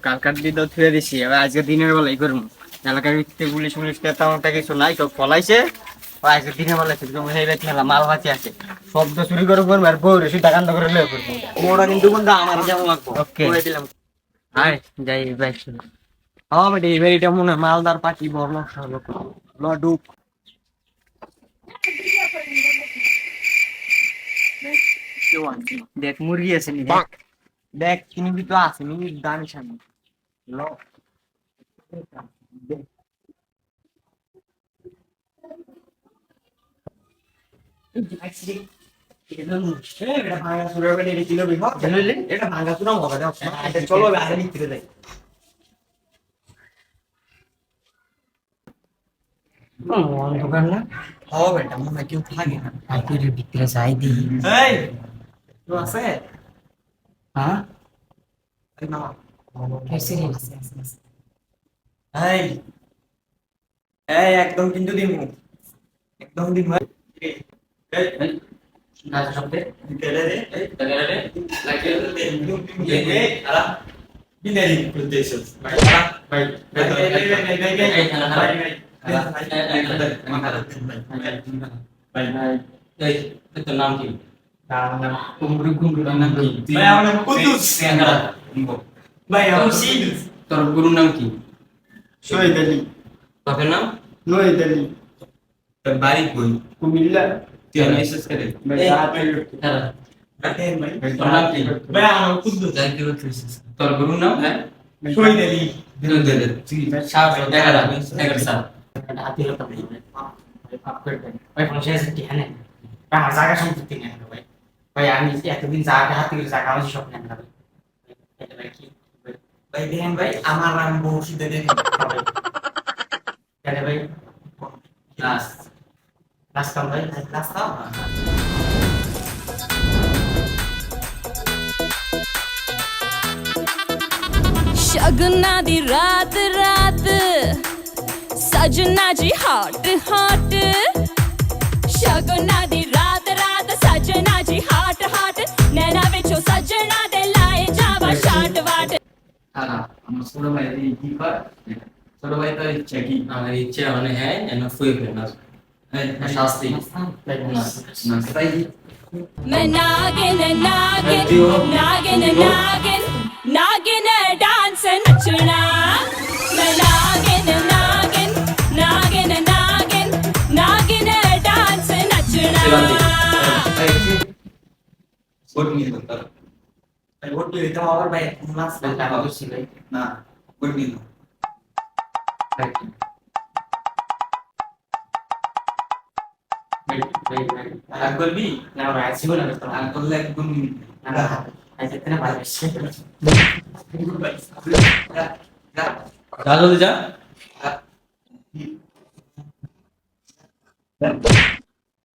কালকার দিয়ে তো থুয়ে দিছি, এবার আজকে দিনের বেলাই করবো। এলাকার ভিত্তিতে পুলিশ মুলিশ তেমনটা কিছু নাই, সব পলাইছে। আজকে দিনের বেলা মাল ভাতি আছে, শব্দ চুরি করে করবো আর বউ রেসি টাকান্দ করে লয়ে করবো। ওটা কিন্তু কোনটা আমার যেমন লাগবো। ওকে দিলাম। আয় যাই বাইক শুরু। হ্যাঁ বেটি এবার এটা মনে হয় মালদার পাটি বড় নকশা হলো লডুক। দেখ মুরগি আছে নি, দেখ দেখ কিনবি তো আছে নি দাম সামনে ল। চলো ভিতরে যাই। অন্ধকার না হবে বেটা, মনে হয় কেউ থাকে না। ভিতরে যাই দিই। এই কেউ আছে? হ্যাঁ এই এই একদম কিন্তু দিমু, একদম দিমু। এই এই না শব্দে তেলে দে, এই তেলে দে লাগে দে এই আলা বিনারি প্রদেশস ভাই ভাই ভাই এই খানা ভাই ভাই ভাই এই তোর নাম কি? নাম কুমড়ু কুমড়ু নাম কি? ভাই আমার নাম কুদ্দুস। ভাই আমার সিদ্দুস। তোর গুরুর নাম কি? শহীদ আলী। বাপের নাম? নহিদ আলী। তোর বাড়ি কই? কুমিল্লা। তুই এসএস করে? ভাই তোর নাম কি? ভাই আমার কুদ্দুস। যাই কি করছিস? তোর গুরুর নাম? হ্যাঁ শহীদ আলী। বিনোদ দে তুই সাহস দেখা দা এগার সাল হাতি হলো ভাই পাপ করে ভাই পঞ্চায়েত কি হ্যাঁ ভাই আমার জায়গা সম্পত্তি নেই ভাই। ভাই আমি এতদিন জায়গা হাতে করে জায়গা আমার সব নেন না ভাই। ভাই কি ভাই দেখেন ভাই আমার নাম বসিতে দেখেন কেন ভাই ক্লাস ক্লাস কাম ভাই ক্লাস কাম। शगुना दी रात रात सजना जी हॉट हॉट शगुना दी रात रात सजना जी हॉट हॉट नैना विचो सजना दे लाए जावा शाट वाट। আমার ছোট ভাই কি করে? ছোট ভাই তো ইচ্ছা কি? আমার ইচ্ছা মানে হ্যাঁ যেন ফুয়ে ফেলনা শাস্তি নাস্তাই। मैं नागिन नागिन नागिन नागिन नागिन डांस नचना मैं नागिन नागिन नागिन नागिन नागिन डांस नचना। ভোট নিয়ে দরকার ভাই ভোট দিতে আমার ভাই নাচ টাকা বেশি ভাই না ভোট নিয়ে ভাই ভাই ভাই ভাই রাগ করবি? না ভাই আসিব না তো রাগ করলে একদম না আইতে না ভাই বেশি যা জলদি যা।